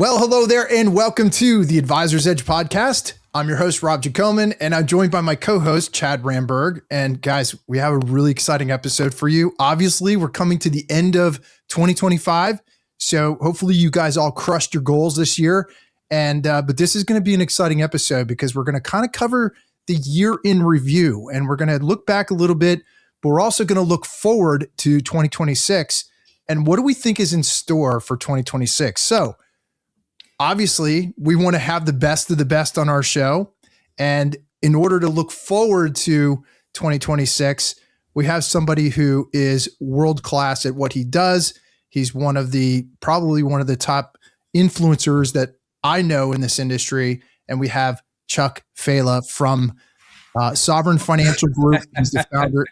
Well, hello there, and welcome to the Advisor's Edge podcast. I'm your host, Rob Jacoman, and I'm joined by my co-host, Chad Ramberg. And guys, we have a really exciting episode for you. Obviously, we're coming to the end of 2025, so hopefully you guys all crushed your goals this year. And but this is going to be an exciting episode because we're going to kind of cover the year in review, and we're going to look back a little bit, but we're also going to look forward to 2026. And what do we think is in store for 2026? So obviously, we want to have the best of the best on our show. And in order to look forward to 2026, we have somebody who is world-class at what he does. He's probably one of the top influencers that I know in this industry. And we have Chuck Failla from Sovereign Financial Group. He's the founder.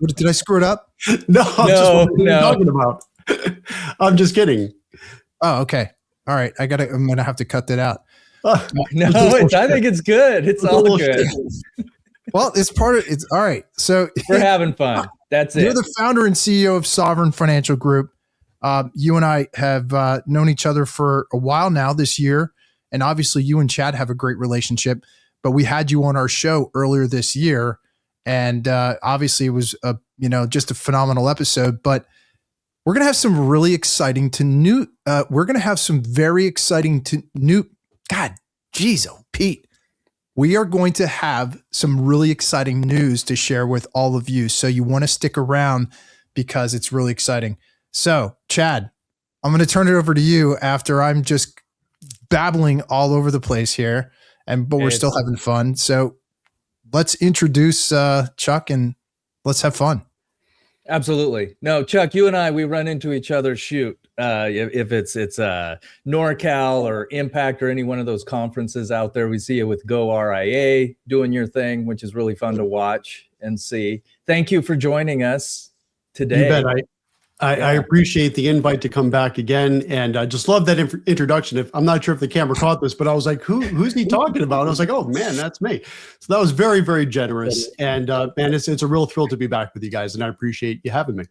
Did I screw it up? No, I'm just wondering what you're talking about. I'm just kidding. Oh, okay. All right, I'm gonna have to cut that out. I think it's good. It's all good. Well, it's all right. So we're having fun. That's it. You're the founder and CEO of Sovereign Financial Group. You and I have known each other for a while now this year, and obviously you and Chad have a great relationship. But we had you on our show earlier this year, and obviously it was just a phenomenal episode. But we're going to have some really exciting we're going to have some very exciting God, geez, oh, Pete. We are going to have some really exciting news to share with all of you. So you want to stick around because it's really exciting. So Chad, I'm going to turn it over to you after I'm just babbling all over the place here, but we're still having fun. So let's introduce Chuck and let's have fun. Absolutely. No, Chuck, you and I, we run into each other, if it's NorCal or Impact or any one of those conferences out there. We see you with goRIA doing your thing, which is really fun to watch and see. Thank you for joining us today. You bet. I appreciate the invite to come back again. And I just love that introduction. I'm not sure if the camera caught this, but I was like, who's he talking about? And I was like, oh man, that's me. So that was very, very generous. And man, it's a real thrill to be back with you guys. And I appreciate you having me.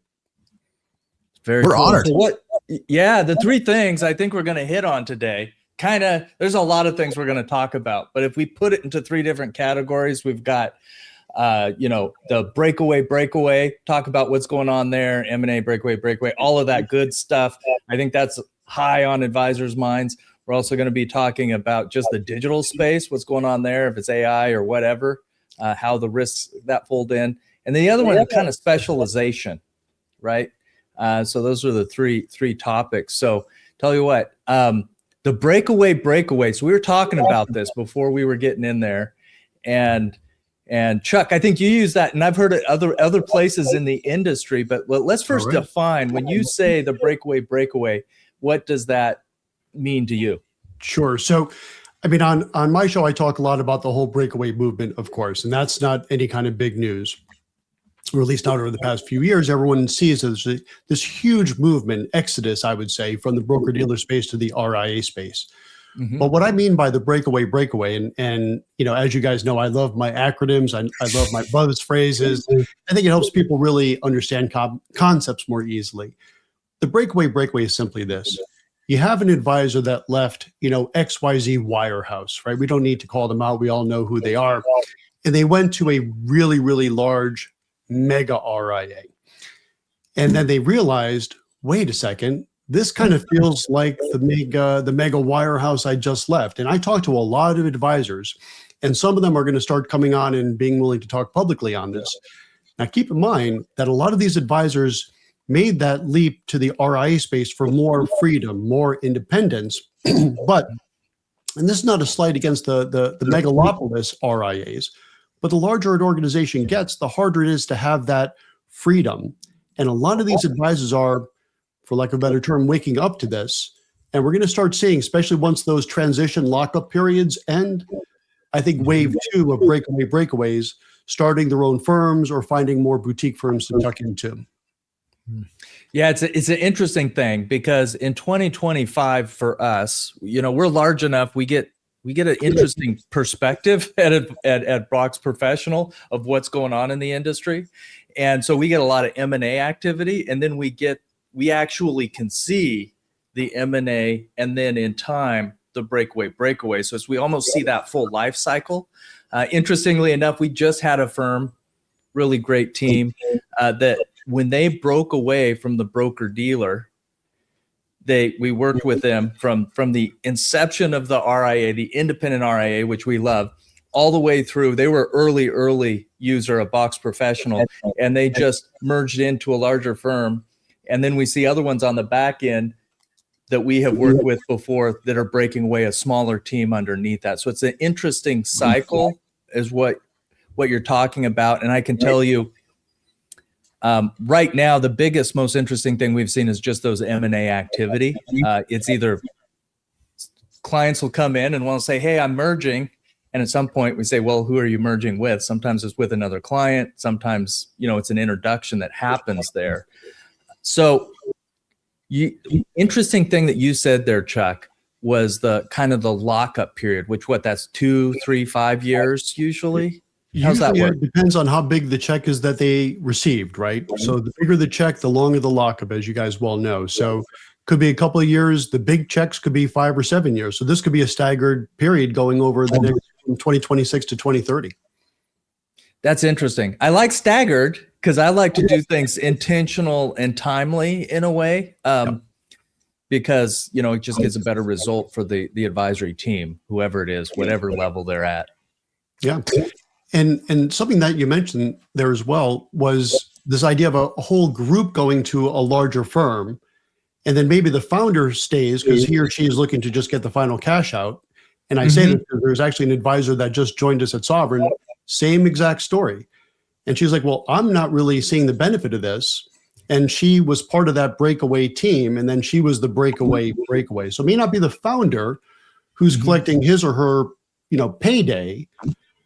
We're cool. Honored. So the three things I think we're going to hit on today, there's a lot of things we're going to talk about, but if we put it into three different categories, we've got the breakaway, talk about what's going on there, M&A, breakaway, all of that good stuff. I think that's high on advisors' minds. We're also going to be talking about just the digital space, what's going on there, if it's AI or whatever, how the risks that fold in. And then the other one is kind of specialization, right? So those are the three topics. So tell you what, the breakaway. So we were talking about this before we were getting in there, and Chuck, I think you use that, and I've heard it other places in the industry. But let's first define, when you say the breakaway, what does that mean to you? Sure. So, I mean, on my show, I talk a lot about the whole breakaway movement, of course, and that's not any kind of big news, or at least not over the past few years. Everyone sees this huge movement, exodus, I would say, from the broker-dealer space to the RIA space. Mm-hmm. But what I mean by the breakaway, and as you guys know, I love my acronyms. I love my buzz phrases. I think it helps people really understand concepts more easily. The breakaway is simply this. You have an advisor that left, XYZ wirehouse, right? We don't need to call them out. We all know who they are. And they went to a really, really large mega RIA. And then they realized, wait a second, this kind of feels like the mega wirehouse I just left. And I talked to a lot of advisors, and some of them are going to start coming on and being willing to talk publicly on this. Now, keep in mind that a lot of these advisors made that leap to the RIA space for more freedom, more independence. And this is not a slight against the megalopolis RIAs, but the larger an organization gets, the harder it is to have that freedom. And a lot of these advisors are, for lack of a better term, waking up to this. And we're going to start seeing, especially once those transition lockup periods end, I think wave 2 of breakaways, starting their own firms or finding more boutique firms to tuck into. Yeah, it's an interesting thing, because in 2025 for us, we're large enough, we get an interesting perspective at Brock's Professional of what's going on in the industry. And so we get a lot of M&A activity, and then we actually can see the M&A, and then in time, the breakaway. So as we almost see that full life cycle. Interestingly enough, we just had a firm, really great team, that when they broke away from the broker dealer, we worked with them from the inception of the RIA, the independent RIA, which we love, all the way through. They were early user of Box Professional, and they just merged into a larger firm. And then we see other ones on the back end that we have worked with before that are breaking away a smaller team underneath that. So it's an interesting cycle is what you're talking about. And I can tell you right now, the biggest, most interesting thing we've seen is just those M&A activity. It's either clients will come in and want to say, hey, I'm merging. And at some point we say, well, who are you merging with? Sometimes it's with another client. Sometimes, it's an introduction that happens there. So interesting thing that you said there, Chuck, was the kind of the lockup period, which that's 2, 3, 5 years usually. How's that work? It depends on how big the check is that they received, right? So the bigger the check, the longer the lockup, as you guys well know. So could be a couple of years. The big checks could be 5 or 7 years. So this could be a staggered period going over the next from 2026 to 2030. That's interesting. I like staggered because I like to do things intentional and timely in a way, because it just gives a better result for the advisory team, whoever it is, whatever level they're at. Yeah. And something that you mentioned there as well was this idea of a whole group going to a larger firm, and then maybe the founder stays because he or she is looking to just get the final cash out. And I say that because there's actually an advisor that just joined us at Sovereign, same exact story. And she's like, well, I'm not really seeing the benefit of this. And she was part of that breakaway team, and then she was the breakaway. So it may not be the founder who's collecting his or her, payday,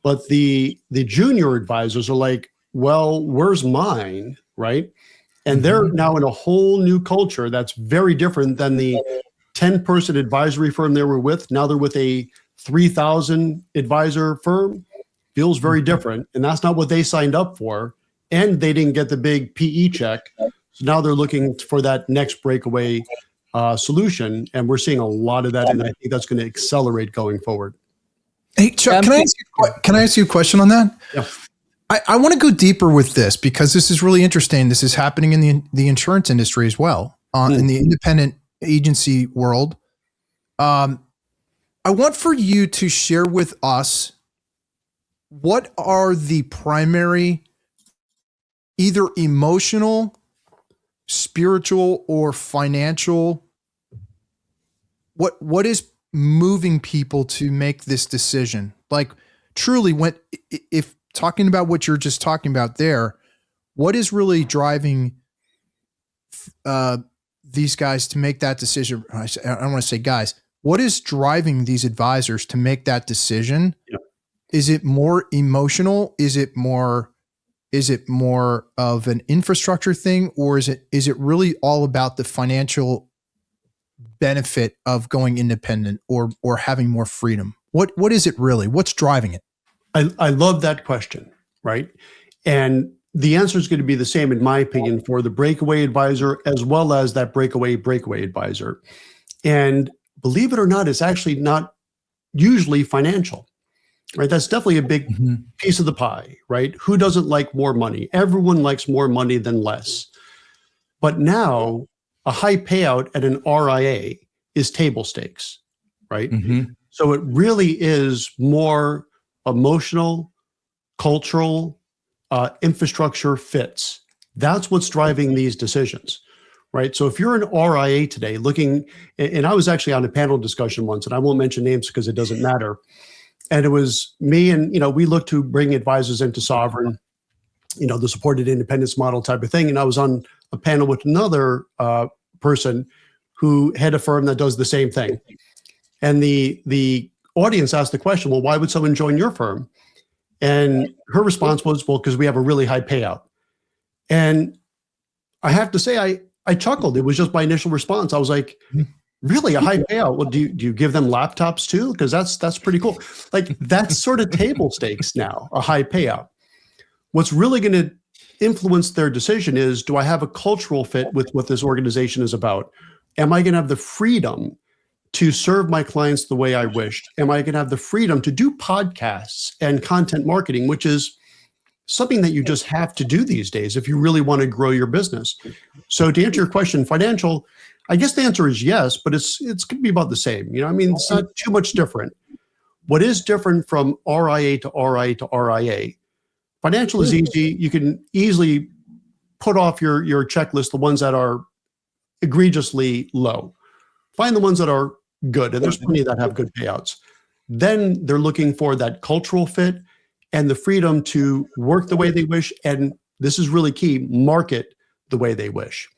but the junior advisors are like, well, where's mine, right? And they're now in a whole new culture that's very different than the 10-person advisory firm they were with. Now they're with a 3,000 advisor firm. Feels very different. And that's not what they signed up for. And they didn't get the big PE check. So now they're looking for that next breakaway solution. And we're seeing a lot of that. And I think that's going to accelerate going forward. Hey, Chuck, can I ask you a question on that? Yeah. I want to go deeper with this because this is really interesting. This is happening in the insurance industry as well, in the independent agency world. I want for you to share with us what are the primary, either emotional, spiritual, or financial, what is moving people to make this decision? Like truly, if talking about what you're just talking about there, what is really driving these guys to make that decision? I don't want to say guys. What is driving these advisors to make that decision? Yep. Is it more emotional? Is it more of an infrastructure thing, or is it really all about the financial benefit of going independent or having more freedom? What is it really? What's driving it? I love that question, right? And the answer is going to be the same, in my opinion, for the breakaway advisor as well as that breakaway advisor. And believe it or not, it's actually not usually financial, right? That's definitely a big piece of the pie, right? Who doesn't like more money? Everyone likes more money than less. But now a high payout at an RIA is table stakes, right? So it really is more emotional, cultural, infrastructure fits. That's what's driving these decisions, right? So if you're an RIA today looking, and I was actually on a panel discussion once, and I won't mention names because it doesn't matter. And it was me and, we looked to bring advisors into Sovereign, the supported independence model type of thing. And I was on a panel with another person who had a firm that does the same thing. And the audience asked the question, well, why would someone join your firm? And her response was, well, because we have a really high payout. And I have to say, I chuckled. It was just my initial response. I was like, really, a high payout? Well, do you give them laptops too? Because that's pretty cool. Like, that's sort of table stakes now, a high payout. What's really going to influence their decision is, do I have a cultural fit with what this organization is about? Am I going to have the freedom to serve my clients the way I wished? Am I going to have the freedom to do podcasts and content marketing, which is something that you just have to do these days if you really want to grow your business? So to answer your question, financial, I guess the answer is yes, but it's going to be about the same. You know, I mean, it's not too much different. What is different from RIA to RIA to RIA? Financial is easy. You can easily put off your checklist, the ones that are egregiously low. Find the ones that are good, and there's plenty that have good payouts. Then they're looking for that cultural fit and the freedom to work the way they wish. And this is really key, market the way they wish.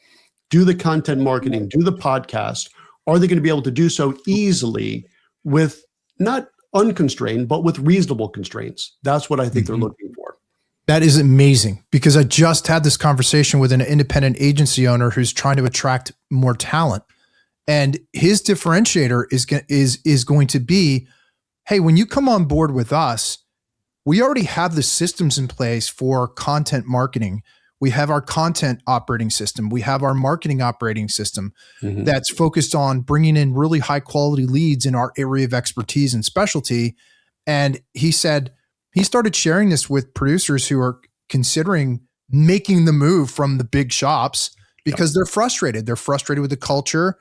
Do the content marketing, do the podcast. Are they going to be able to do so easily with not unconstrained, but with reasonable constraints? That's what I think they're looking for. That is amazing, because I just had this conversation with an independent agency owner who's trying to attract more talent. And his differentiator is going to be, hey, when you come on board with us, we already have the systems in place for content marketing. We have our content operating system. We have our marketing operating system that's focused on bringing in really high quality leads in our area of expertise and specialty. And he said he started sharing this with producers who are considering making the move from the big shops because they're frustrated. They're frustrated with the culture.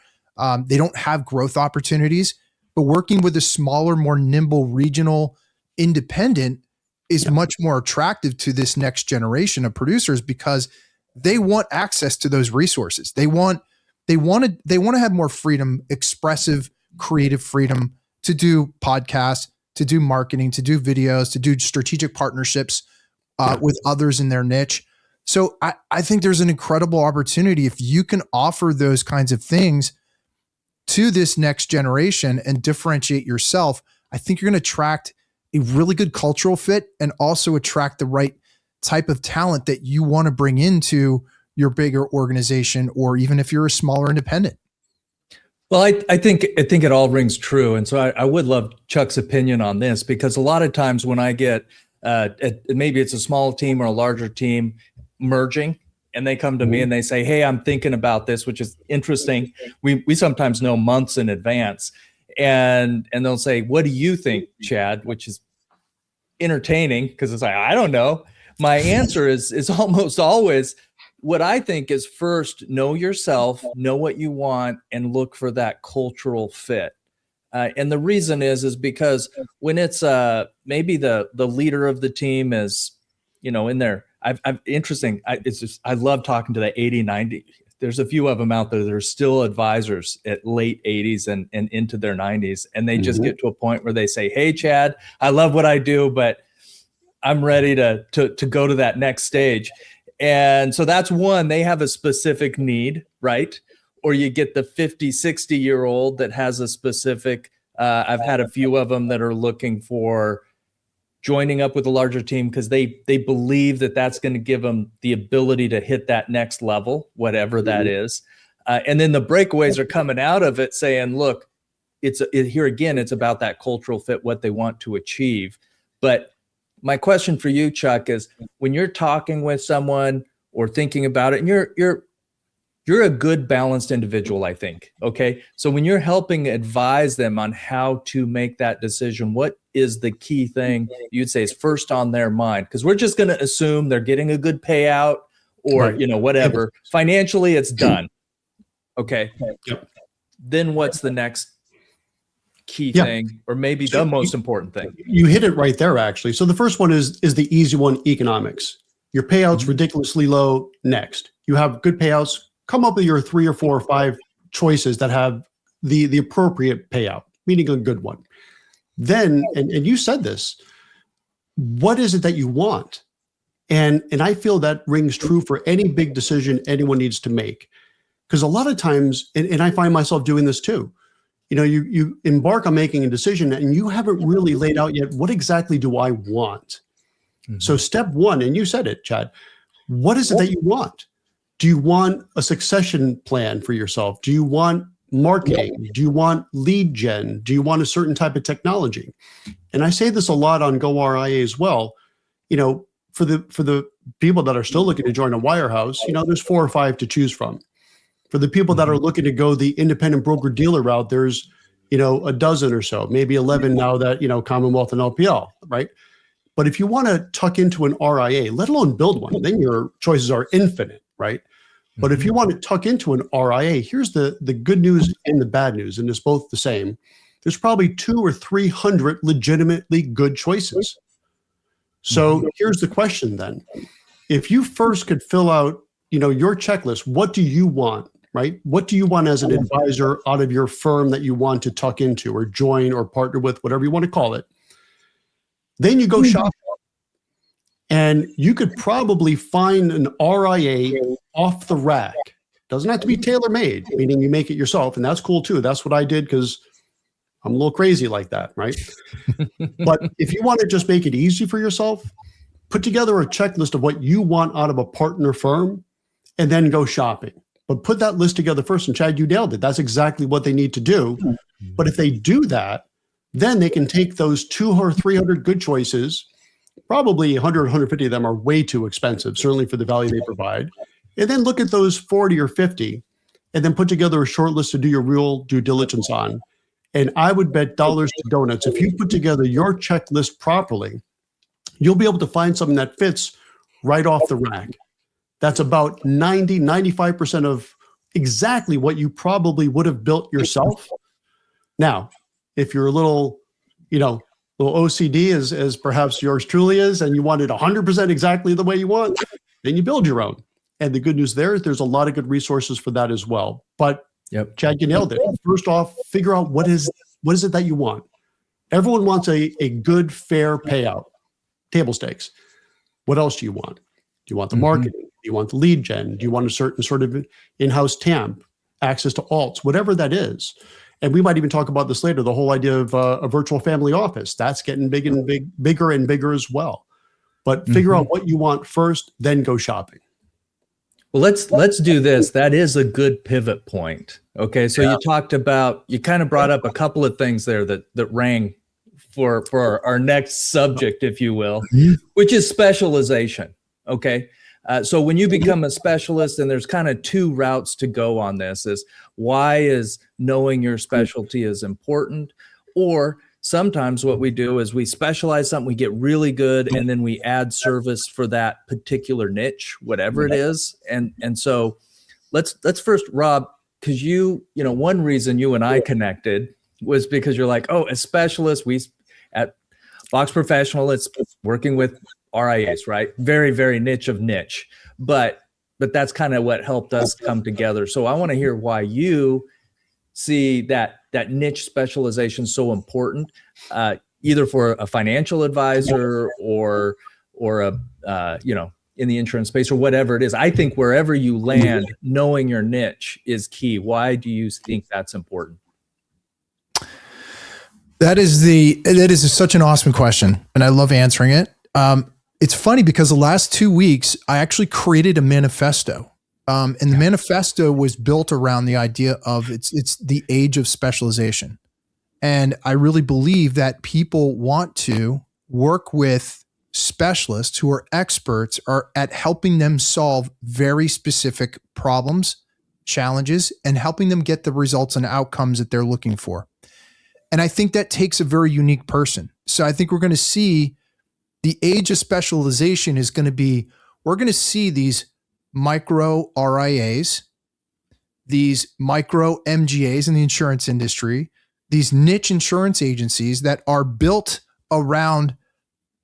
They don't have growth opportunities, but working with a smaller, more nimble regional independent is much more attractive to this next generation of producers because they want access to those resources. They want to have more freedom, expressive, creative freedom to do podcasts, to do marketing, to do videos, to do strategic partnerships with others in their niche. So I think there's an incredible opportunity if you can offer those kinds of things to this next generation and differentiate yourself. I think you're going to attract a really good cultural fit and also attract the right type of talent that you want to bring into your bigger organization, or even if you're a smaller independent. Well, I think it all rings true. And so I would love Chuck's opinion on this, because a lot of times when I get, maybe it's a small team or a larger team merging, and they come to me and they say, hey, I'm thinking about this, which is interesting. We sometimes know months in advance. And they'll say, what do you think, Chad? Which is entertaining because it's like, I don't know. My answer is almost always what I think is, first, know yourself, know what you want, and look for that cultural fit. And the reason is because when it's maybe the leader of the team is, in there, interesting. I love talking to the 80, 90. There's a few of them out there that are still advisors at late 80s and into their 90s. And they just get to a point where they say, hey, Chad, I love what I do, but I'm ready to go to that next stage. And so that's one, they have a specific need, right? Or you get the 50, 60-year-old that has a specific, I've had a few of them that are looking for joining up with a larger team because they believe that that's going to give them the ability to hit that next level, whatever that is. And then the breakaways are coming out of it saying, look, here again, it's about that cultural fit, what they want to achieve. But my question for you, Chuck, is when you're talking with someone or thinking about it, and you're a good balanced individual, I think. Okay. So when you're helping advise them on how to make that decision, what is the key thing you'd say is first on their mind? Because we're just going to assume they're getting a good payout or, whatever. Financially, it's done. Okay. Yep. Then what's the next key thing, or maybe the most important thing? You hit it right there, actually. So the first one is the easy one, economics. Your payout's ridiculously low. Next, you have good payouts. Come up with your 3 or 4 or 5 choices that have the appropriate payout, meaning a good one. Then, and you said this, what is it that you want? And I feel that rings true for any big decision anyone needs to make. Because a lot of times, and I find myself doing this too, you embark on making a decision and you haven't really laid out yet, what exactly do I want? So step one, and you said it, Chad, what is it that you want? Do you want a succession plan for yourself? Do you want marketing? Do you want lead gen? Do you want a certain type of technology? And I say this a lot on goRIA as well. For the people that are still looking to join a wirehouse, there's 4 or 5 to choose from. For the people that are looking to go the independent broker dealer route, there's, a dozen or so, maybe 11 now that, Commonwealth and LPL, right? But if you want to tuck into an RIA, let alone build one, then your choices are infinite, right? But if you want to tuck into an RIA, here's the good news and the bad news, and it's both the same. There's probably 200 or 300 legitimately good choices. So here's the question then. If you first could fill out, your checklist, what do you want, right? What do you want as an advisor out of your firm that you want to tuck into or join or partner with, whatever you want to call it? Then you go shop. And you could probably find an RIA off the rack. Doesn't have to be tailor-made, meaning you make it yourself. And that's cool too. That's what I did because I'm a little crazy like that, right? But if you want to just make it easy for yourself, put together a checklist of what you want out of a partner firm and then go shopping. But put that list together first. And Chad, you nailed it. That's exactly what they need to do. But if they do that, then they can take those 200 or 300 good choices. Probably 100, 150 of them are way too expensive, certainly for the value they provide. And then look at those 40 or 50 and then put together a short list to do your real due diligence on. And I would bet dollars to donuts, if you put together your checklist properly, you'll be able to find something that fits right off the rack. That's about 90, 95% of exactly what you probably would have built yourself. Now, if you're a little, little OCD as perhaps yours truly is, and you want it 100% exactly the way you want, then you build your own. And the good news there is there's a lot of good resources for that as well. But Chad, you nailed it. First off, figure out what is it that you want. Everyone wants a good, fair payout, table stakes. What else do you want? Do you want the marketing? Do you want the lead gen? Do you want a certain sort of in-house TAMP, access to alts, whatever that is? And we might even talk about this later, the whole idea of a virtual family office. That's getting bigger and bigger as well. But figure out what you want first, then go shopping. Well, let's do this. That is a good pivot point. Okay, so you kind of brought up a couple of things there that rang for our next subject, if you will, which is specialization. Okay. So when you become a specialist, and there's kind of two routes to go on this, is why is knowing your specialty is important, or sometimes what we do is we specialize something, we get really good, and then we add service for that particular niche, whatever it is. And so let's first, Rob, because one reason you and I connected was because you're like, oh, as specialists, we at Box Professional, it's working with RIAs, right? Very, very niche of niche, but that's kind of what helped us come together. So I want to hear why you see that niche specialization so important, either for a financial advisor or a in the insurance space or whatever it is. I think wherever you land, knowing your niche is key. Why do you think that's important? That is such an awesome question, and I love answering it. It's funny because the last 2 weeks, I actually created a manifesto. And the manifesto was built around the idea of it's the age of specialization. And I really believe that people want to work with specialists who are experts at helping them solve very specific problems, challenges, and helping them get the results and outcomes that they're looking for. And I think that takes a very unique person. So I think we're going to see the age of specialization is going to be, we're going to see these micro RIAs, these micro MGAs in the insurance industry, these niche insurance agencies that are built around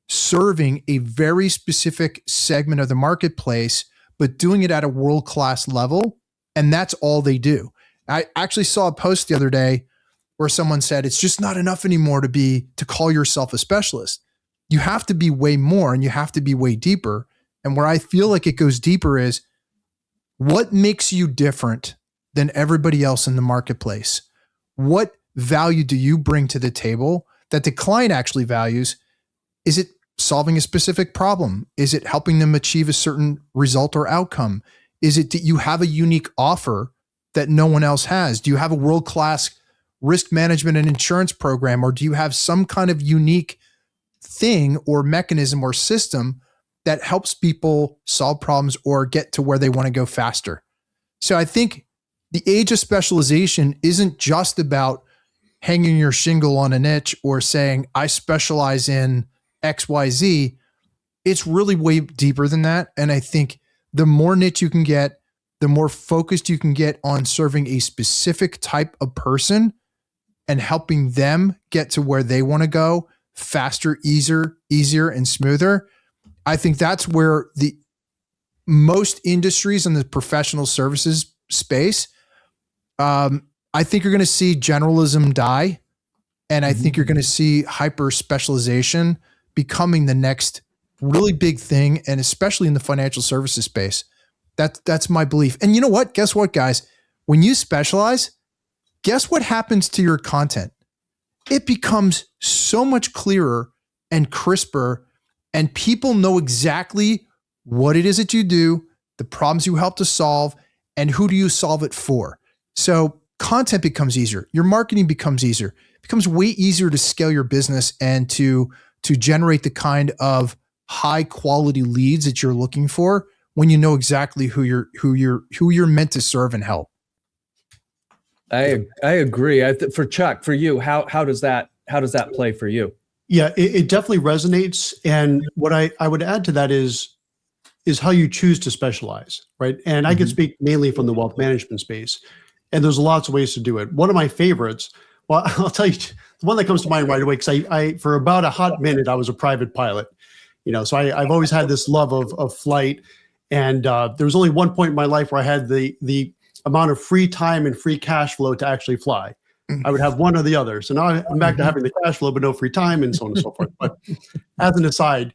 serving a very specific segment of the marketplace, but doing it at a world-class level. And that's all they do. I actually saw a post the other day where someone said, it's just not enough anymore to call yourself a specialist. You have to be way more, and you have to be way deeper. And where I feel like it goes deeper is, what makes you different than everybody else in the marketplace? What value do you bring to the table that the client actually values? Is it solving a specific problem? Is it helping them achieve a certain result or outcome? Is it that you have a unique offer that no one else has? Do you have a world-class risk management and insurance program, or do you have some kind of unique thing or mechanism or system that helps people solve problems or get to where they want to go faster? So I think the age of specialization isn't just about hanging your shingle on a niche or saying, I specialize in XYZ. It's really way deeper than that. And I think the more niche you can get, the more focused you can get on serving a specific type of person and helping them get to where they want to go faster, easier, and smoother. I think that's where the most industries in the professional services space, I think you're going to see generalism die. And I think you're going to see hyper specialization becoming the next really big thing. And especially in the financial services space, that's my belief. And you know what? Guess what, guys? When you specialize, guess what happens to your content? It becomes so much clearer and crisper, and people know exactly what it is that you do, the problems you help to solve, and who do you solve it for. So content becomes easier. Your marketing becomes easier. It becomes way easier to scale your business and to generate the kind of high quality leads that you're looking for when you know exactly who you're meant to serve and help. I agree. For Chuck, for you, how does that play for you? Yeah, it definitely resonates. And what I would add to that is how you choose to specialize, right? And I can speak mainly from the wealth management space, and there's lots of ways to do it. One of my favorites, well, I'll tell you, the one that comes to mind right away, because I for about a hot minute, I was a private pilot, so I've always had this love of flight. And there was only one point in my life where I had the amount of free time and free cash flow to actually fly. I would have one or the other. So now I'm back to having the cash flow, but no free time and so on and so forth. But as an aside,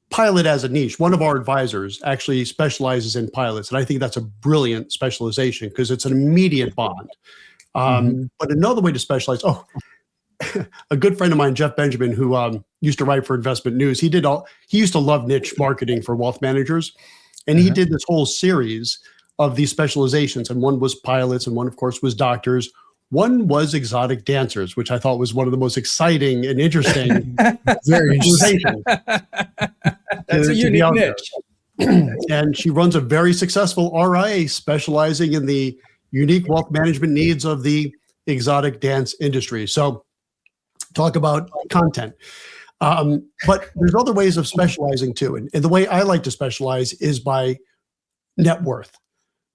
pilot as a niche, one of our advisors actually specializes in pilots. And I think that's a brilliant specialization because it's an immediate bond. But another way to specialize, a good friend of mine, Jeff Benjamin, who used to write for Investment News, he used to love niche marketing for wealth managers. And he did this whole series of these specializations. And one was pilots, and one, of course, was doctors. One was exotic dancers, which I thought was one of the most exciting and interesting. Very interesting. That's a unique niche. And she runs a very successful RIA specializing in the unique wealth management needs of the exotic dance industry. So talk about content. But there's other ways of specializing too. And the way I like to specialize is by net worth,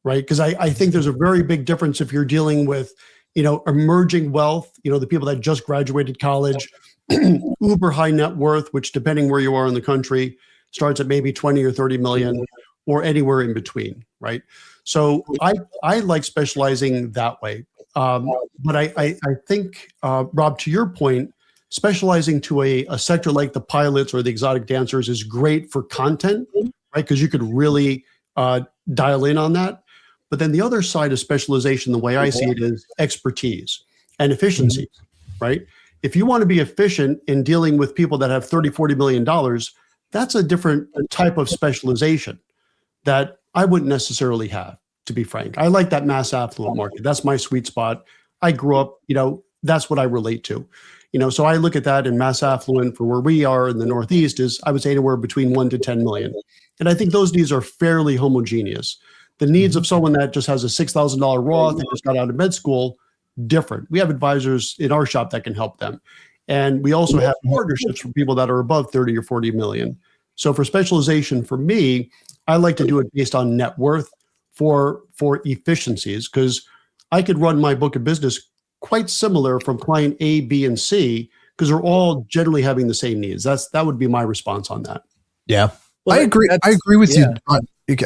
right? Because I think there's a very big difference if you're dealing with, emerging wealth, the people that just graduated college, uber high net worth, which depending where you are in the country, starts at maybe 20 or 30 million or anywhere in between, right? So I like specializing that way. But I think, Rob, to your point, specializing to a sector like the pilots or the exotic dancers is great for content, right? Because you could really dial in on that. But then the other side of specialization, the way I see it, is expertise and efficiencies, right? If you want to be efficient in dealing with people that have $30, $40 million, that's a different type of specialization that I wouldn't necessarily have, to be frank. I like that mass affluent market. That's my sweet spot. I grew up, that's what I relate to. So I look at that in mass affluent for where we are in the Northeast is, I would say, anywhere between 1 to 10 million. And I think those needs are fairly homogeneous. The needs of someone that just has a $6,000 Roth and just got out of med school, different. We have advisors in our shop that can help them. And we also have partnerships for people that are above 30 or 40 million. So for specialization, for me, I like to do it based on net worth for efficiencies, because I could run my book of business quite similar from client A, B, and C, because they're all generally having the same needs. That would be my response on that. Yeah. Well, I agree with you.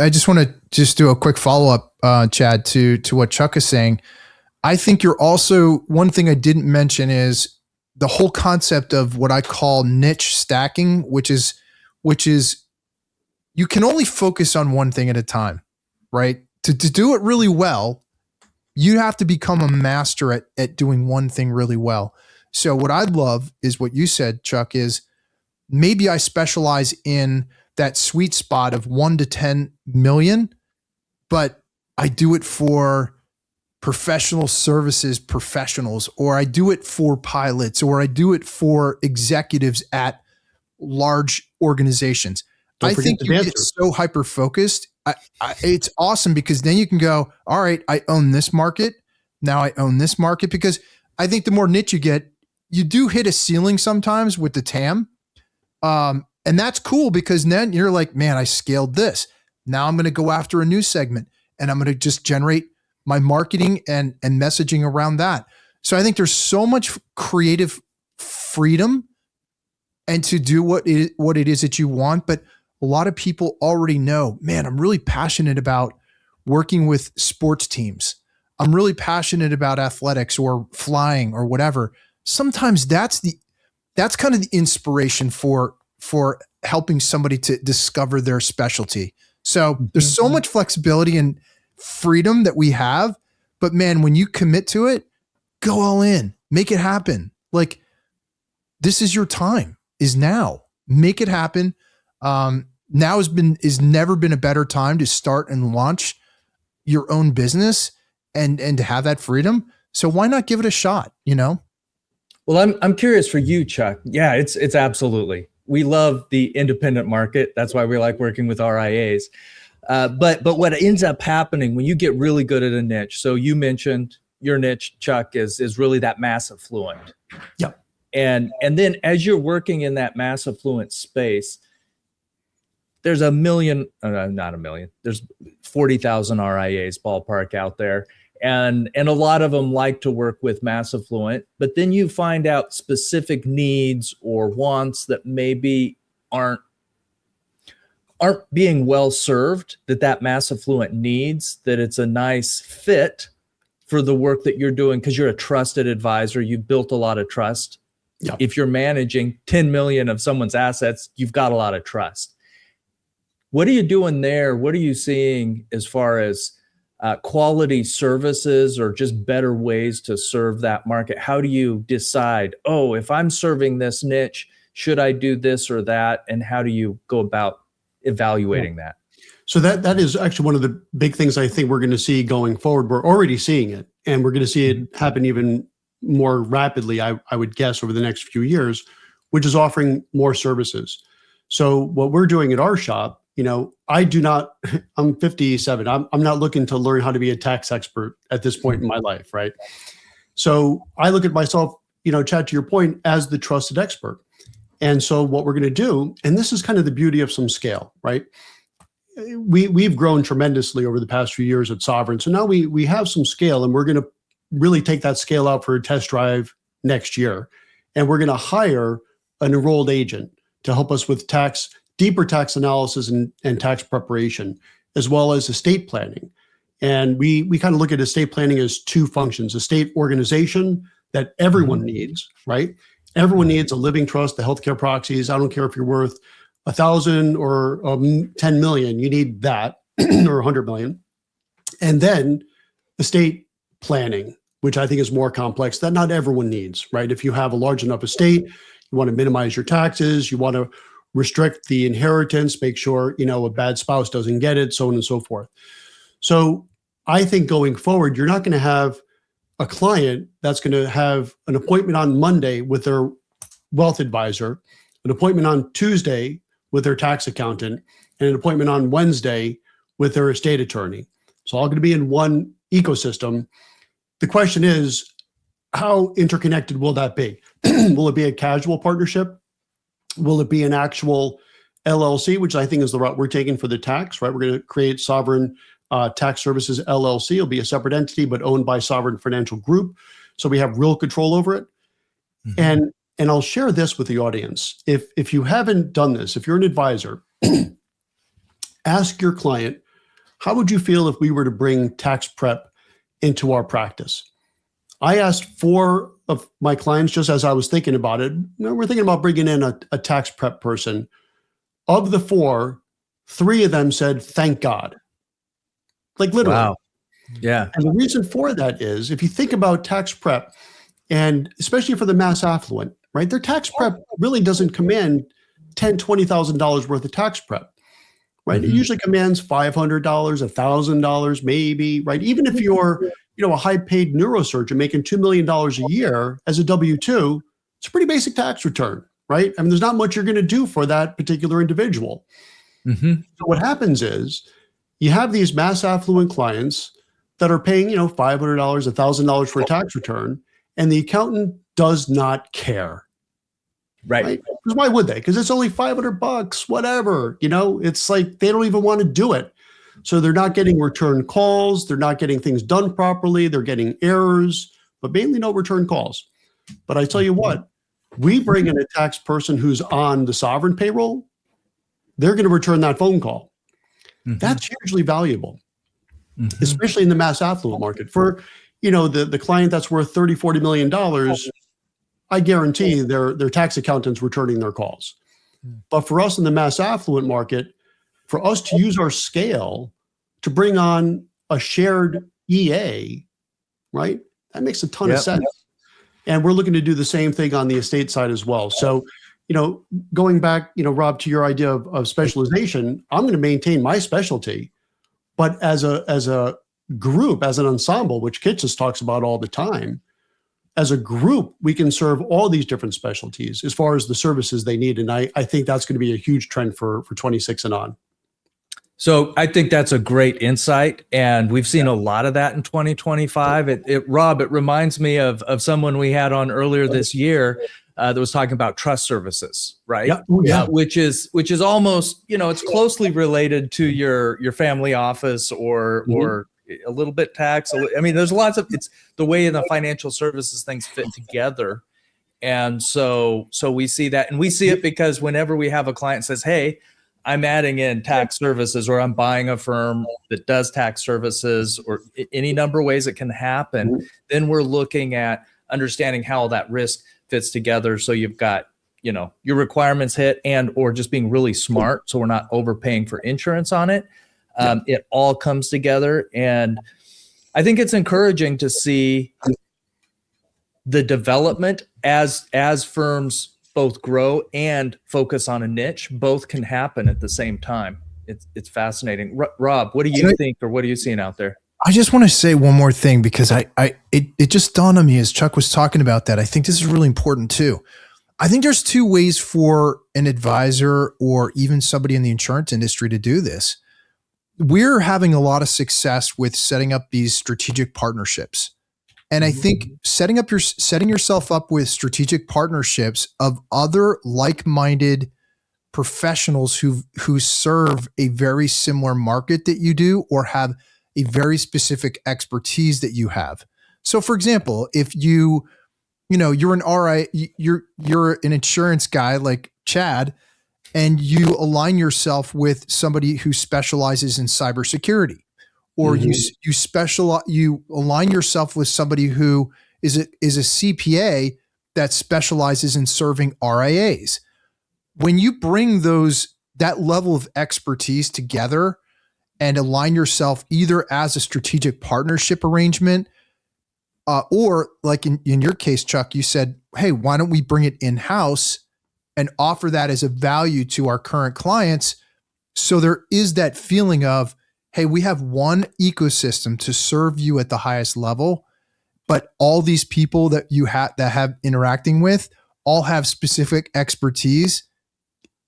I just want to do a quick follow-up, Chad, to what Chuck is saying. I think you're also, one thing I didn't mention is the whole concept of what I call niche stacking, which is you can only focus on one thing at a time, right? To do it really well, you have to become a master at doing one thing really well. So what I'd love is what you said, Chuck, is maybe I specialize in that sweet spot of 1 to 10 million, but I do it for professional services professionals, or I do it for pilots, or I do it for executives at large organizations. I think you get so hyper-focused it's awesome because then you can go, all right, I own this market. Now I own this market, because I think the more niche you get, you do hit a ceiling sometimes with the TAM. And that's cool because then you're like, man, I scaled this. Now I'm going to go after a new segment and I'm going to just generate my marketing and messaging around that. So I think there's so much creative freedom and to do what it is that you want. But a lot of people already know, man, I'm really passionate about working with sports teams. I'm really passionate about athletics or flying or whatever. Sometimes that's kind of the inspiration for helping somebody to discover their specialty. So there's so much flexibility and freedom that we have, but man, when you commit to it, go all in, make it happen. Like, this is your time, is now. Make it happen. Now is never been a better time to start and launch your own business and to have that freedom. So why not give it a shot, you know? Well, I'm curious for you, Chuck. Yeah, it's absolutely. We love the independent market. That's why we like working with RIAs. But what ends up happening when you get really good at a niche, so you mentioned your niche, Chuck, is really that mass affluent. Yep. And then as you're working in that mass affluent space, there's not a million, there's 40,000 RIAs ballpark out there. And a lot of them like to work with mass affluent, but then you find out specific needs or wants that maybe aren't being well served, that mass affluent needs, that it's a nice fit for the work that you're doing because you're a trusted advisor. You've built a lot of trust. Yeah. If you're managing 10 million of someone's assets, you've got a lot of trust. What are you doing there? What are you seeing as far as quality services or just better ways to serve that market? How do you decide, oh, if I'm serving this niche, should I do this or that? And how do you go about evaluating that? So that is actually one of the big things I think we're going to see going forward. We're already seeing it, and we're going to see it happen even more rapidly, I would guess, over the next few years, which is offering more services. So what we're doing at our shop, I'm 57. I'm not looking to learn how to be a tax expert at this point in my life, right? So I look at myself, Chad, to your point, as the trusted expert. And so what we're going to do, and this is kind of the beauty of some scale, right? We've grown tremendously over the past few years at Sovereign. So now we have some scale, and we're going to really take that scale out for a test drive next year. And we're going to hire an enrolled agent to help us with deeper tax analysis and tax preparation, as well as estate planning. And we kind of look at estate planning as two functions: estate organization that everyone needs, right? Everyone needs a living trust, the healthcare proxies. I don't care if you're worth 1,000 or 10 million, you need that, or 100 million. And then estate planning, which I think is more complex, that not everyone needs, right? If you have a large enough estate, you want to minimize your taxes, you want to restrict the inheritance, make sure, a bad spouse doesn't get it, so on and so forth. So I think going forward, you're not going to have a client that's going to have an appointment on Monday with their wealth advisor, an appointment on Tuesday with their tax accountant, and an appointment on Wednesday with their estate attorney. It's all going to be in one ecosystem. The question is, how interconnected will that be? Will it be a casual partnership? Will it be an actual LLC, which I think is the route we're taking for the tax, right? We're going to create Sovereign Tax Services LLC. It'll be a separate entity, but owned by Sovereign Financial Group. So we have real control over it. Mm-hmm. And I'll share this with the audience. If you haven't done this, if you're an advisor, ask your client, how would you feel if we were to bring tax prep into our practice? I asked 4 of my clients, just as I was thinking about it, we're thinking about bringing in a tax prep person. Of the 4, 3 of them said, thank God. Like literally. Wow. Yeah. And the reason for that is, if you think about tax prep, and especially for the mass affluent, right? Their tax prep really doesn't command $10,000, $20,000 worth of tax prep, right? Mm-hmm. It usually commands $500, $1,000 maybe, right? Even if you're a high-paid neurosurgeon making $2 million a year as a W-2, it's a pretty basic tax return, right? I mean, there's not much you're going to do for that particular individual. Mm-hmm. So what happens is you have these mass affluent clients that are paying, $500, $1,000 for a tax return, and the accountant does not care. Right. Because why would they? Because it's only $500, whatever. It's like they don't even want to do it. So they're not getting return calls. They're not getting things done properly. They're getting errors, but mainly no return calls. But I tell you what, we bring in a tax person who's on the sovereign payroll, they're going to return that phone call. Mm-hmm. That's hugely valuable, especially in the mass affluent market. For, the client that's worth $30, $40 million, I guarantee their tax accountant's returning their calls. But for us in the mass affluent market, for us to use our scale to bring on a shared EA, right? That makes a ton of sense. And we're looking to do the same thing on the estate side as well. So, going back, Rob, to your idea of specialization, I'm going to maintain my specialty, but as a group, as an ensemble, which Kitchens talks about all the time, as a group, we can serve all these different specialties as far as the services they need. And I think that's going to be a huge trend for 26 and on. So I think that's a great insight. And we've seen a lot of that in 2025. Rob, it reminds me of someone we had on earlier this year that was talking about trust services, right? Yeah. Which is almost, it's closely related to your family office or a little bit tax. I mean, there's lots of, it's the way in the financial services things fit together. And so we see that, and we see it because whenever we have a client says, hey, I'm adding in tax services, or I'm buying a firm that does tax services, or any number of ways it can happen, then we're looking at understanding how that risk fits together. So you've got, your requirements hit, and or just being really smart, so we're not overpaying for insurance on it. It all comes together, and I think it's encouraging to see the development as firms both grow and focus on a niche. Both can happen at the same time. It's fascinating. Rob, what do you think, or what are you seeing out there? I just want to say one more thing, because it just dawned on me as Chuck was talking about that. I think this is really important too. I think there's two ways for an advisor or even somebody in the insurance industry to do this. We're having a lot of success with setting up these strategic partnerships. And I think setting yourself up with strategic partnerships of other like-minded professionals who serve a very similar market that you do, or have a very specific expertise that you have. So for example, if you're an RI, you're an insurance guy like Chad, and you align yourself with somebody who specializes in cybersecurity, or you align yourself with somebody who is a CPA that specializes in serving RIAs. When you bring that level of expertise together and align yourself either as a strategic partnership arrangement, or like in your case, Chuck, you said, hey, why don't we bring it in-house and offer that as a value to our current clients? So there is that feeling of, hey, we have one ecosystem to serve you at the highest level, but all these people that you have interacting with all have specific expertise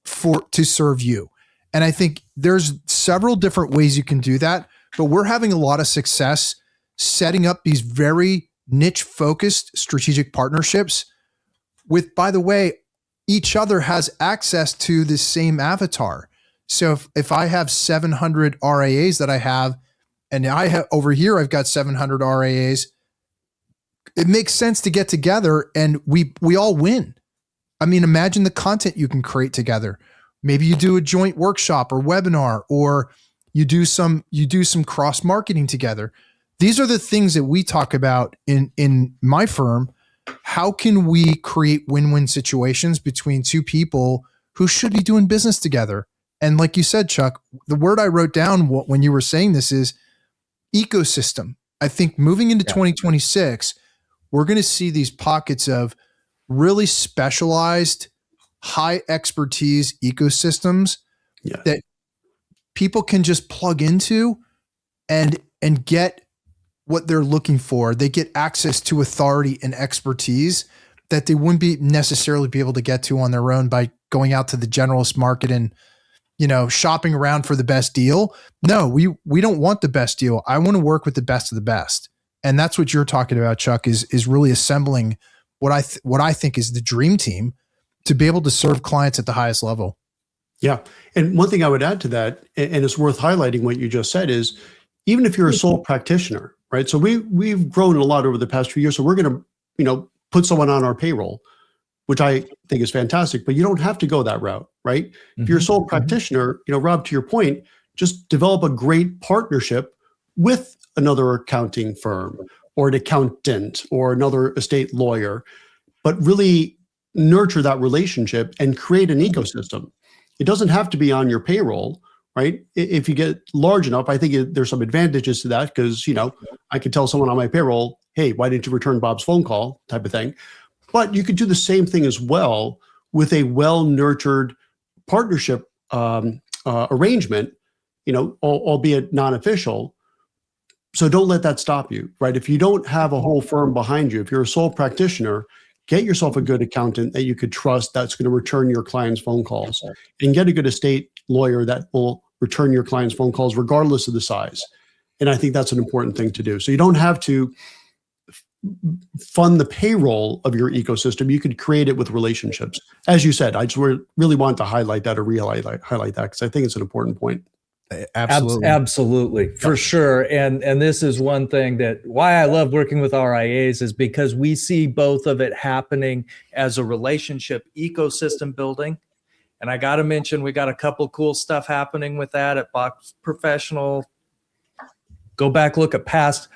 to serve you. And I think there's several different ways you can do that, but we're having a lot of success setting up these very niche focused strategic partnerships with, by the way, each other has access to the same avatar. So if I have 700 RIAs that I have, and I have over here, I've got 700 RIAs, it makes sense to get together and we all win. I mean, imagine the content you can create together. Maybe you do a joint workshop or webinar, or you do some cross marketing together. These are the things that we talk about in my firm. How can we create win-win situations between two people who should be doing business together? And like you said, Chuck, the word I wrote down when you were saying this is ecosystem. I think moving into 2026, we're going to see these pockets of really specialized, high expertise ecosystems that people can just plug into and get what they're looking for. They get access to authority and expertise that they wouldn't necessarily be able to get to on their own by going out to the generalist market and shopping around for the best deal. No, we don't want the best deal. I want to work with the best of the best. And that's what you're talking about, Chuck, is really assembling what I think is the dream team to be able to serve clients at the highest level. Yeah. And one thing I would add to that, and it's worth highlighting what you just said, is even if you're a sole practitioner, right? So we've grown a lot over the past few years. So we're going to, put someone on our payroll, which I think is fantastic, but you don't have to go that route, right? If you're a sole practitioner, Rob, to your point, just develop a great partnership with another accounting firm or an accountant or another estate lawyer, but really nurture that relationship and create an ecosystem. It doesn't have to be on your payroll, right? If you get large enough, I think there's some advantages to that because, I could tell someone on my payroll, hey, why didn't you return Bob's phone call type of thing. But you could do the same thing as well with a well-nurtured partnership arrangement, albeit non-official. So don't let that stop you, right? If you don't have a whole firm behind you, if you're a sole practitioner, get yourself a good accountant that you could trust that's going to return your client's phone calls, and get a good estate lawyer that will return your client's phone calls regardless of the size. And I think that's an important thing to do. So you don't have to fund the payroll of your ecosystem. You could create it with relationships. As you said, I just really want to highlight that or highlight that because I think it's an important point. Absolutely, for sure. And this is one thing that why I love working with RIAs is because we see both of it happening as a relationship ecosystem building. And I got to mention, we got a couple cool stuff happening with that at Box Professional. Go back, look at past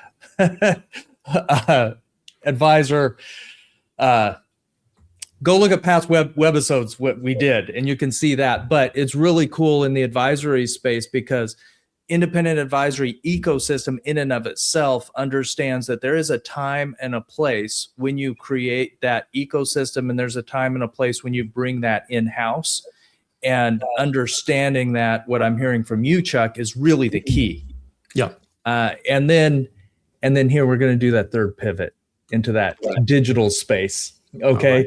advisor. Go look at past webisodes, what we did, and you can see that. But it's really cool in the advisory space because independent advisory ecosystem in and of itself understands that there is a time and a place when you create that ecosystem, and there's a time and a place when you bring that in-house. And understanding that, what I'm hearing from you, Chuck, is really the key. Yeah. And then here we're going to do that third pivot into that digital space. Okay. Right.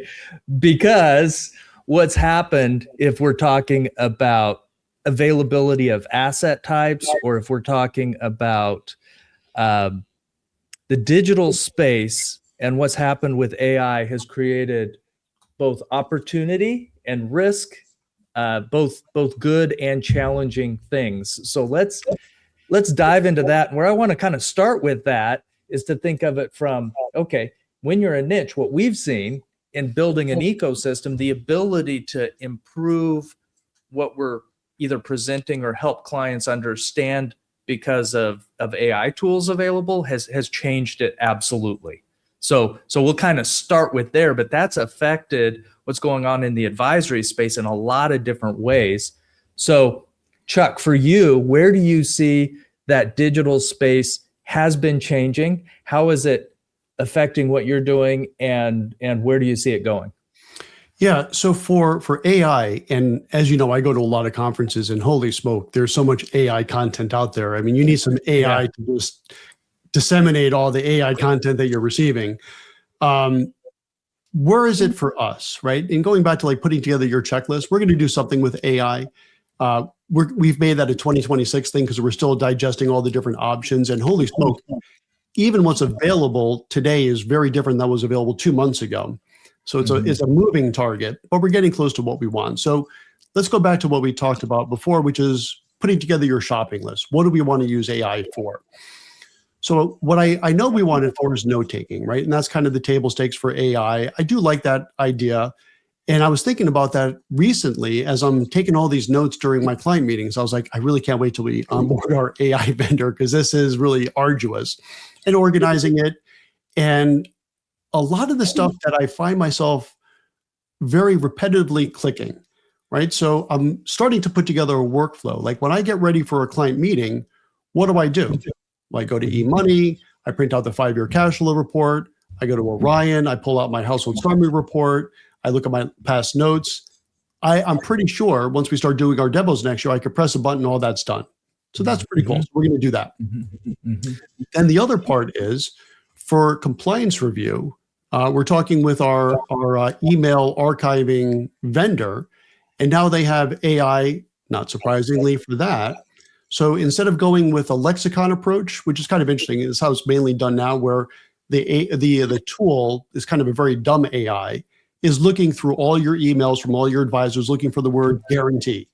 Because what's happened if we're talking about availability of asset types, or if we're talking about the digital space, and what's happened with AI has created both opportunity and risk, both good and challenging things. So let's dive into that. And where I want to kind of start with that is to think of it from, okay, when you're a niche, what we've seen in building an ecosystem, the ability to improve what we're either presenting or help clients understand because of AI tools available has changed it absolutely. So we'll kind of start with there, but that's affected what's going on in the advisory space in a lot of different ways. So Chuck, for you, where do you see that digital space has been changing? How is it affecting what you're doing, and where do you see it going? Yeah, so for AI, and as you know, I go to a lot of conferences, and holy smoke, there's so much AI content out there. I mean, you need some AI to just disseminate all the AI content that you're receiving. Where is it for us, right? And going back to like putting together your checklist, we're going to do something with AI. We've made that a 2026 thing because we're still digesting all the different options, and holy smoke, even what's available today is very different than what was available 2 months ago. So it's a moving target, but we're getting close to what we want. So let's go back to what we talked about before, which is putting together your shopping list. What do we want to use AI for? So what I know we want it for is note-taking, right? And that's kind of the table stakes for AI. I do like that idea. And I was thinking about that recently as I'm taking all these notes during my client meetings. I was like, I really can't wait till we onboard our AI vendor because this is really arduous, and organizing it. And a lot of the stuff that I find myself very repetitively clicking, right? So I'm starting to put together a workflow. Like when I get ready for a client meeting, what do? I go to eMoney, I print out the 5-year cash flow report, I go to Orion, I pull out my household summary report, I look at my past notes. I'm pretty sure once we start doing our demos next year, I could press a button and all that's done. So that's pretty cool. So we're going to do that. And the other part is for compliance review, we're talking with our email archiving vendor, and now they have AI not surprisingly for that. So instead of going with a lexicon approach, which is kind of interesting, is how it's mainly done now, where the tool is kind of a very dumb AI, is looking through all your emails from all your advisors, looking for the word guarantee,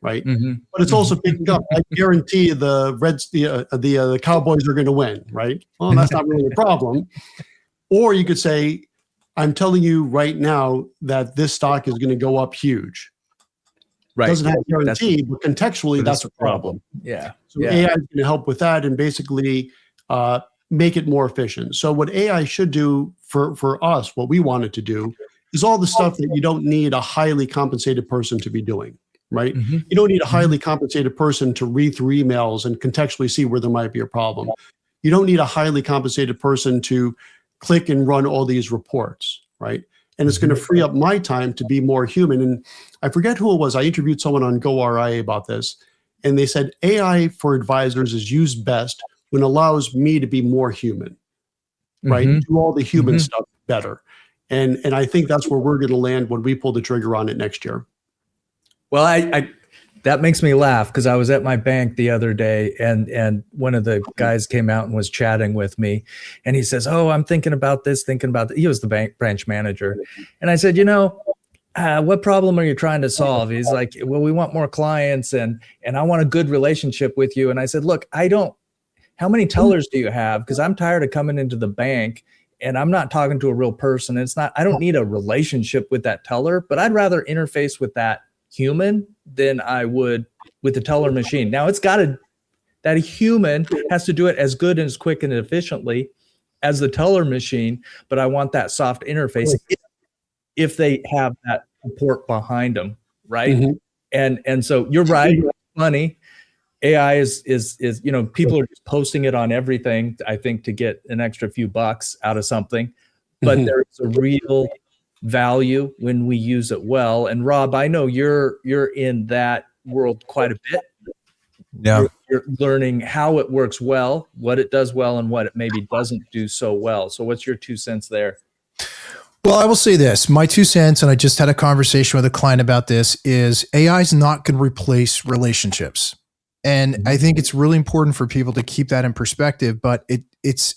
right? But it's also picking up, I guarantee the Cowboys are going to win, right? Well, that's not really a problem. Or you could say, I'm telling you right now that this stock is going to go up huge. Right. Doesn't have a guarantee, but contextually, that's a problem. Yeah. So AI is going to help with that and basically make it more efficient. So what AI should do for us, what we want it to do, is all the stuff that you don't need a highly compensated person to be doing, right? You don't need a highly compensated person to read through emails and contextually see where there might be a problem. You don't need a highly compensated person to click and run all these reports, right? And it's going to free up my time to be more human. And I forget who it was. I interviewed someone on goRIA about this, and they said AI for advisors is used best when it allows me to be more human, right? Do all the human stuff better. And I think that's where we're going to land when we pull the trigger on it next year. Well, I that makes me laugh because I was at my bank the other day and one of the guys came out and was chatting with me and he says, "Oh, I'm thinking about this, thinking about that." He was the branch manager. And I said, what problem are you trying to solve? He's like, "Well, we want more clients and I want a good relationship with you." And I said, "Look, how many tellers do you have? Because I'm tired of coming into the bank and I'm not talking to a real person. I don't need a relationship with that teller, but I'd rather interface with that human than I would with the teller machine." Now that human has to do it as good and as quick and efficiently as the teller machine, but I want that soft interface if they have that support behind them, right? And so you're right, money. AI is people are just posting it on everything, I think, to get an extra few bucks out of something, but there's a real value when we use it well. And Rob, I know you're in that world quite a bit. Yeah. You're learning how it works well, what it does well, and what it maybe doesn't do so well. So what's your 2 cents there? Well, I will say this, my 2 cents, and I just had a conversation with a client about this, is AI is not going to replace relationships. And I think it's really important for people to keep that in perspective, but it's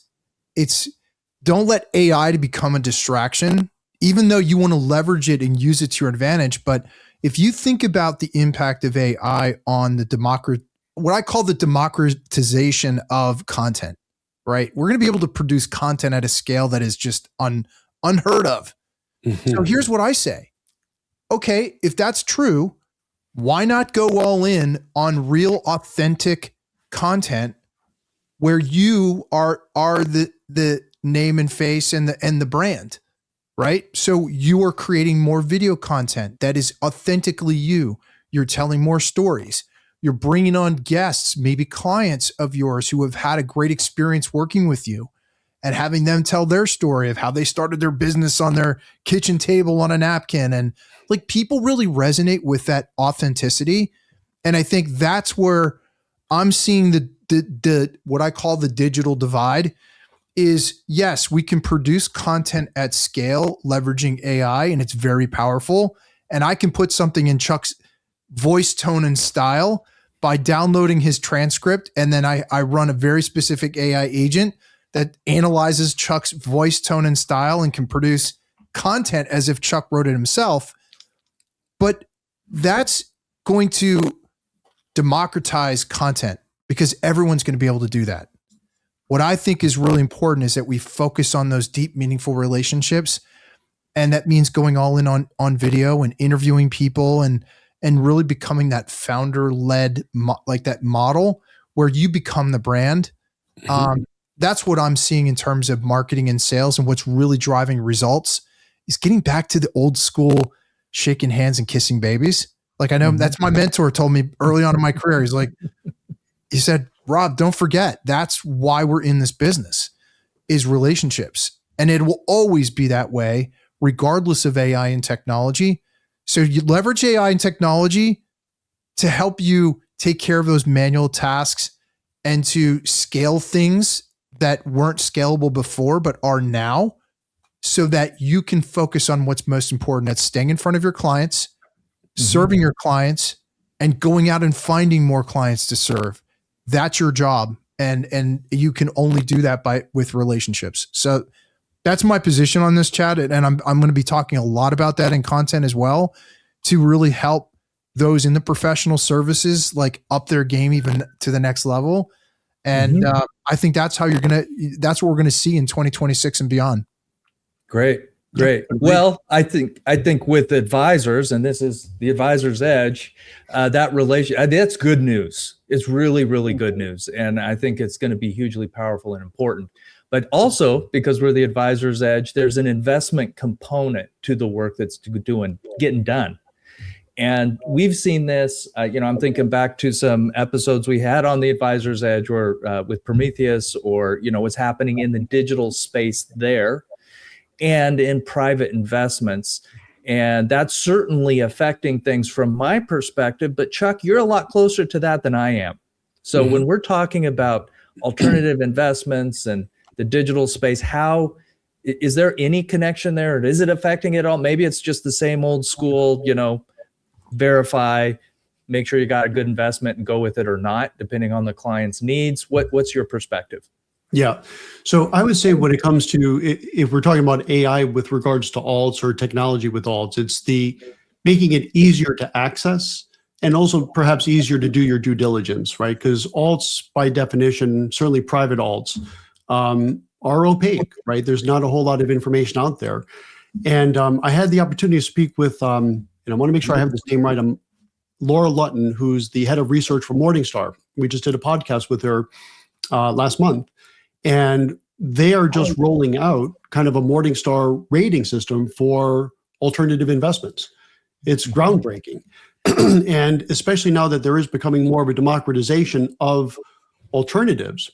don't let AI to become a distraction, even though you want to leverage it and use it to your advantage. But if you think about the impact of AI on what I call the democratization of content, right? We're going to be able to produce content at a scale that is just unheard of. So here's what I say. Okay, if that's true, why not go all in on real authentic content where you are the name and face and the brand, right? So you are creating more video content that is authentically you. You're telling more stories. You're bringing on guests, maybe clients of yours who have had a great experience working with you and having them tell their story of how they started their business on their kitchen table on a napkin. And like, people really resonate with that authenticity. And I think that's where I'm seeing the what I call the digital divide is, yes, we can produce content at scale leveraging AI, and it's very powerful. And I can put something in Chuck's voice, tone, and style by downloading his transcript. And then I run a very specific AI agent that analyzes Chuck's voice, tone, and style and can produce content as if Chuck wrote it himself. But that's going to democratize content because everyone's going to be able to do that. What I think is really important is that we focus on those deep, meaningful relationships. And that means going all in on video and interviewing people and really becoming that founder-led, like that model where you become the brand. That's what I'm seeing in terms of marketing and sales, and what's really driving results is getting back to the old school shaking hands and kissing babies. Like, I know that's my mentor told me early on in my career. He's like, he said, "Rob, don't forget, that's why we're in this business, is relationships. And it will always be that way, regardless of AI and technology." So you leverage AI and technology to help you take care of those manual tasks and to scale things that weren't scalable before, but are now, so that you can focus on what's most important. That's staying in front of your clients, serving your clients, and going out and finding more clients to serve. That's your job. And you can only do that with relationships. So that's my position on this, Chad. And I'm going to be talking a lot about that in content as well, to really help those in the professional services, like up their game even to the next level. And I think that's what we're going to see in 2026 and beyond. Great. Well, I think with advisors, and this is the Advisor's Edge, that's good news. It's really, really good news. And I think it's going to be hugely powerful and important. But also, because we're the Advisor's Edge, there's an investment component to the work that's getting done. And we've seen this, I'm thinking back to some episodes we had on the Advisor's Edge or with Prometheus, or, what's happening in the digital space there and in private investments. And that's certainly affecting things from my perspective. But Chuck, you're a lot closer to that than I am. So when we're talking about alternative investments and the digital space, is there any connection there? Or is it affecting it all? Maybe it's just the same old school, verify, make sure you got a good investment and go with it or not, depending on the client's needs. What's your perspective? Yeah. So I would say when it comes to, if we're talking about AI with regards to alts or technology with alts, it's the making it easier to access and also perhaps easier to do your due diligence, right? Because alts by definition, certainly private alts, are opaque, right? There's not a whole lot of information out there. And I had the opportunity to speak with, and I want to make sure I have this name right, Laura Lutton, who's the head of research for Morningstar. We just did a podcast with her last month. And they are just rolling out kind of a Morningstar rating system for alternative investments. It's groundbreaking. And especially now that there is becoming more of a democratization of alternatives,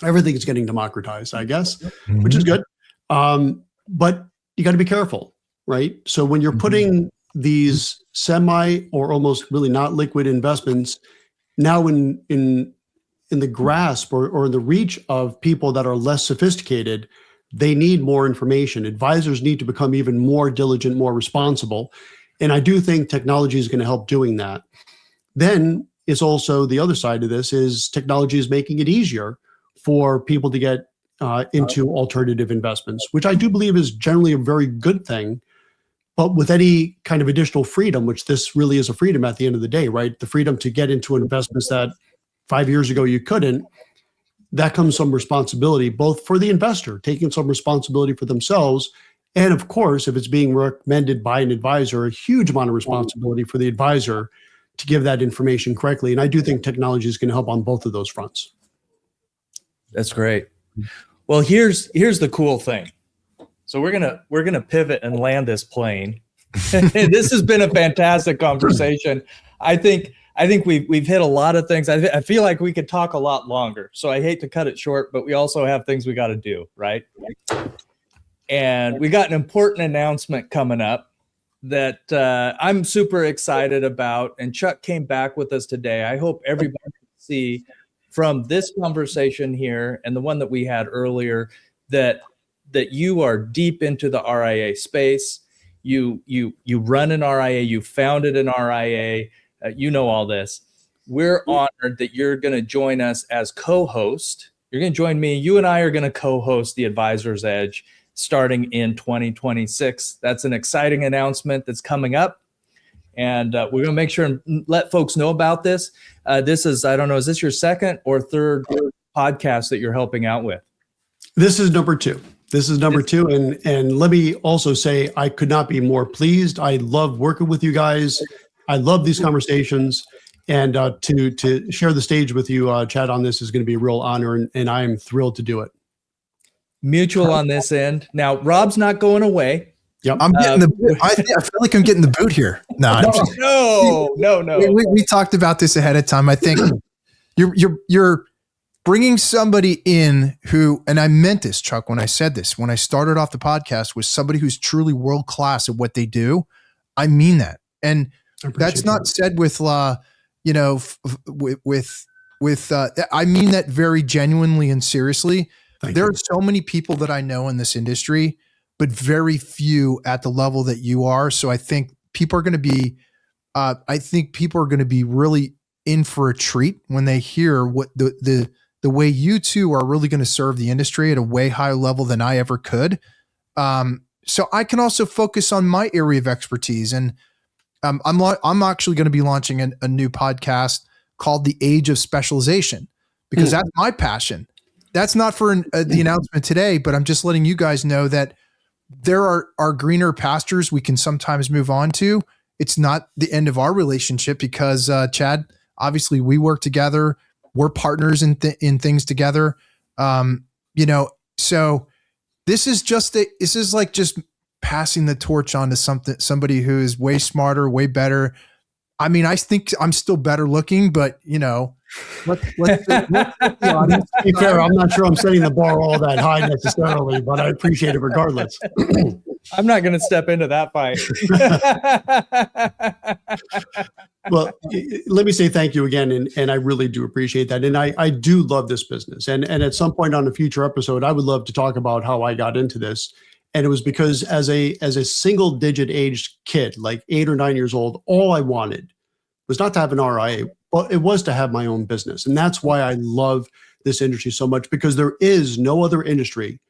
everything is getting democratized, I guess, which is good. But you got to be careful, right? So when you're putting these semi or almost really not liquid investments now in the grasp or in the reach of people that are less sophisticated, they need more information. Advisors need to become even more diligent, more responsible. And I do think technology is going to help doing that. Then it's also the other side of this is technology is making it easier for people to get into alternative investments, which I do believe is generally a very good thing. But with any kind of additional freedom, which this really is a freedom at the end of the day, right? The freedom to get into investments that 5 years ago you couldn't, that comes some responsibility, both for the investor, taking some responsibility for themselves, and of course, if it's being recommended by an advisor, a huge amount of responsibility for the advisor to give that information correctly. And I do think technology is going to help on both of those fronts. That's great. Well, here's the cool thing. So we're gonna pivot and land this plane. This has been a fantastic conversation. I think we've hit a lot of things. I feel like we could talk a lot longer. So I hate to cut it short, but we also have things we got to do, right? And we got an important announcement coming up that I'm super excited about. And Chuck came back with us today. I hope everybody can see from this conversation here and the one that we had earlier that you are deep into the RIA space. You run an RIA, you founded an RIA, you know all this. We're honored that you're going to join us as co-host. You're going to join me. You and I are going to co-host the Advisor's Edge starting in 2026. That's an exciting announcement that's coming up. And we're going to make sure and let folks know about this. This is, I don't know, is this your second or third podcast that you're helping out with? This is number two. And let me also say, I could not be more pleased. I love working with you guys. I love these conversations. And to share the stage with you, Chad, on this is going to be a real honor. And I am thrilled to do it. Mutual on this end. Now, Rob's not going away. Yep. I'm getting the boot. I feel like I'm getting the boot here. No. We talked about this ahead of time. I think you're bringing somebody in who, and I meant this, Chuck, when I said this, when I started off the podcast, was somebody who's truly world-class at what they do. I mean that. And that's not said with, I mean that very genuinely and seriously. There are so many people that I know in this industry, but very few at the level that you are. So I think people are going to be I think people are going to be really in for a treat when they hear what the way you two are really going to serve the industry at a way higher level than I ever could. So I can also focus on my area of expertise, and I'm actually going to be launching a new podcast called The Age of Specialization, because that's my passion. That's not for the announcement today, but I'm just letting you guys know that there are greener pastures we can sometimes move on to. It's not the end of our relationship because Chad, obviously we work together. We're partners in things together. So this is just passing the torch on to somebody who is way smarter, way better. I mean, I think I'm still better looking, but let's be honest. To be fair, I'm not sure I'm setting the bar all that high necessarily, but I appreciate it regardless. I'm not going to step into that fight. Well, let me say thank you again, and I really do appreciate that. And I do love this business. And at some point on a future episode, I would love to talk about how I got into this. And it was because as a single digit aged kid, like 8 or 9 years old, all I wanted was not to have an RIA, but it was to have my own business. And that's why I love this industry so much, because there is no other industry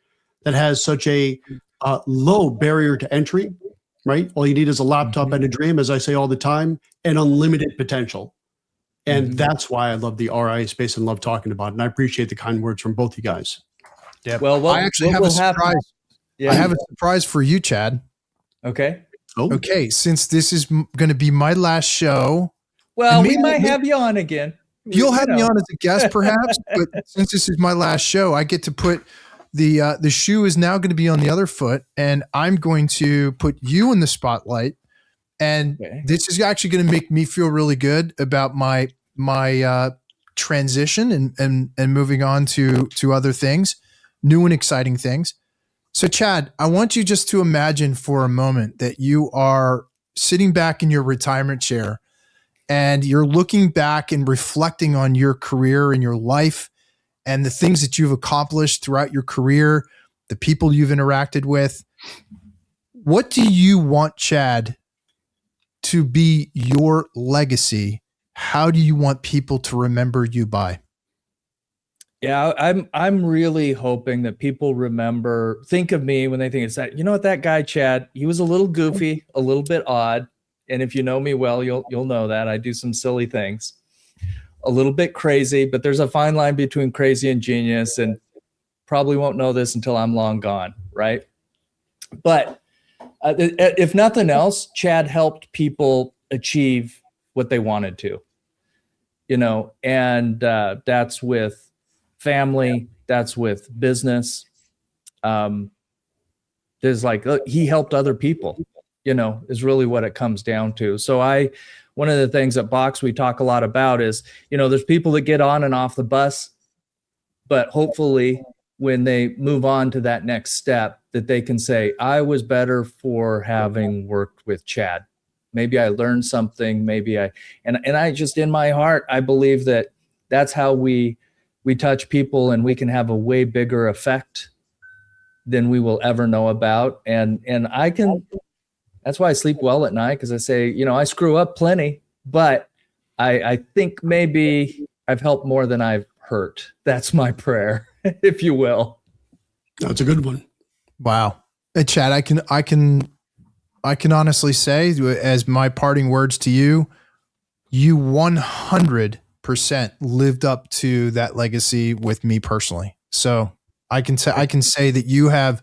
that has such a low barrier to entry, right? All you need is a laptop and a dream, as I say all the time, and unlimited potential. And that's why I love the RIA space and love talking about it. And I appreciate the kind words from both you guys. Yeah. Well, I actually have a surprise. I have a surprise for you, Chad. Okay. Oh. Okay. Since this is going to be my last show. Well, we might have you on again. You'll have me on as a guest, perhaps. But since this is my last show, I get to put the shoe is now going to be on the other foot, and I'm going to put you in the spotlight. And this is actually going to make me feel really good about my transition and moving on to other things, new and exciting things. So, Chad, I want you just to imagine for a moment that you are sitting back in your retirement chair and you're looking back and reflecting on your career and your life and the things that you've accomplished throughout your career, the people you've interacted with. What do you want, Chad, to be your legacy? How do you want people to remember you by? Yeah, I'm really hoping that people think of me when they think it's that, what, that guy, Chad, he was a little goofy, a little bit odd. And if you know me well, you'll know that I do some silly things, a little bit crazy, but there's a fine line between crazy and genius, and probably won't know this until I'm long gone. Right. But if nothing else, Chad helped people achieve what they wanted to, and that's with family, that's with business. There's he helped other people, is really what it comes down to. So one of the things at Box we talk a lot about is, there's people that get on and off the bus, but hopefully when they move on to that next step, that they can say, I was better for having worked with Chad. Maybe I learned something, and I just, in my heart, I believe that that's how we touch people, and we can have a way bigger effect than we will ever know about. And that's why I sleep well at night, because I say, I screw up plenty, but I think maybe I've helped more than I've hurt. That's my prayer, if you will. That's a good one. Wow. Hey, Chad, I can honestly say, as my parting words to you, you 100% lived up to that legacy with me personally. So I can say that you have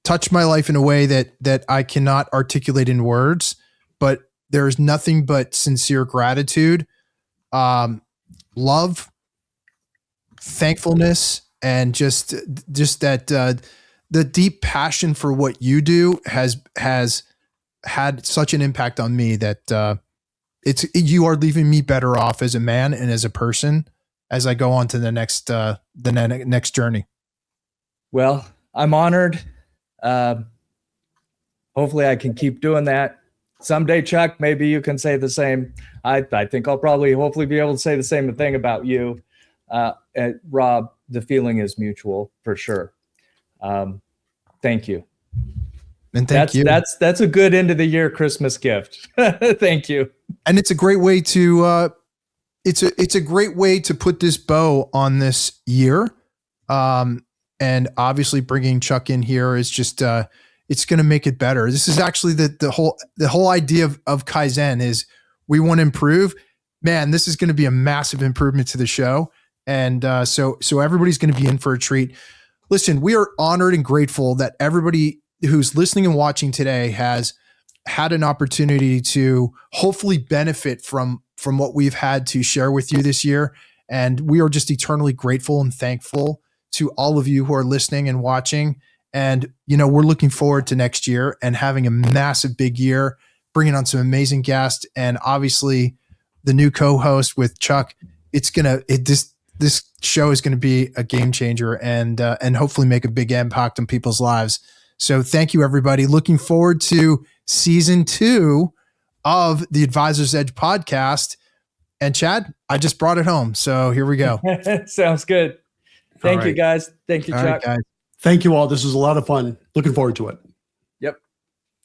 touched my life in a way that I cannot articulate in words, but there's nothing but sincere gratitude, love, thankfulness, and just that the deep passion for what you do has had such an impact on me that you are leaving me better off as a man and as a person as I go on to the next journey. Well, I'm honored. Hopefully I can keep doing that. Someday, Chuck, maybe you can say the same. I think I'll hopefully be able to say the same thing about you. Rob, the feeling is mutual for sure. Thank you. And thank you. That's a good end of the year Christmas gift. Thank you. And it's a great way to it's a great way to put this bow on this year. And obviously bringing Chuck in here is just it's going to make it better. This is actually the whole idea of Kaizen is we want to improve. Man, this is going to be a massive improvement to the show. And so everybody's going to be in for a treat. Listen, we are honored and grateful that everybody who's listening and watching today has had an opportunity to hopefully benefit from what we've had to share with you this year. And we are just eternally grateful and thankful to all of you who are listening and watching. And, we're looking forward to next year and having a massive big year, bringing on some amazing guests. And obviously the new co-host with Chuck, this show is going to be a game changer and hopefully make a big impact on people's lives. So thank you, everybody. Looking forward to season 2 of the Advisor's Edge podcast. And Chad, I just brought it home. So here we go. Sounds good. Thank you, guys. Thank you, Chuck. All right, guys. Thank you all. This was a lot of fun. Looking forward to it.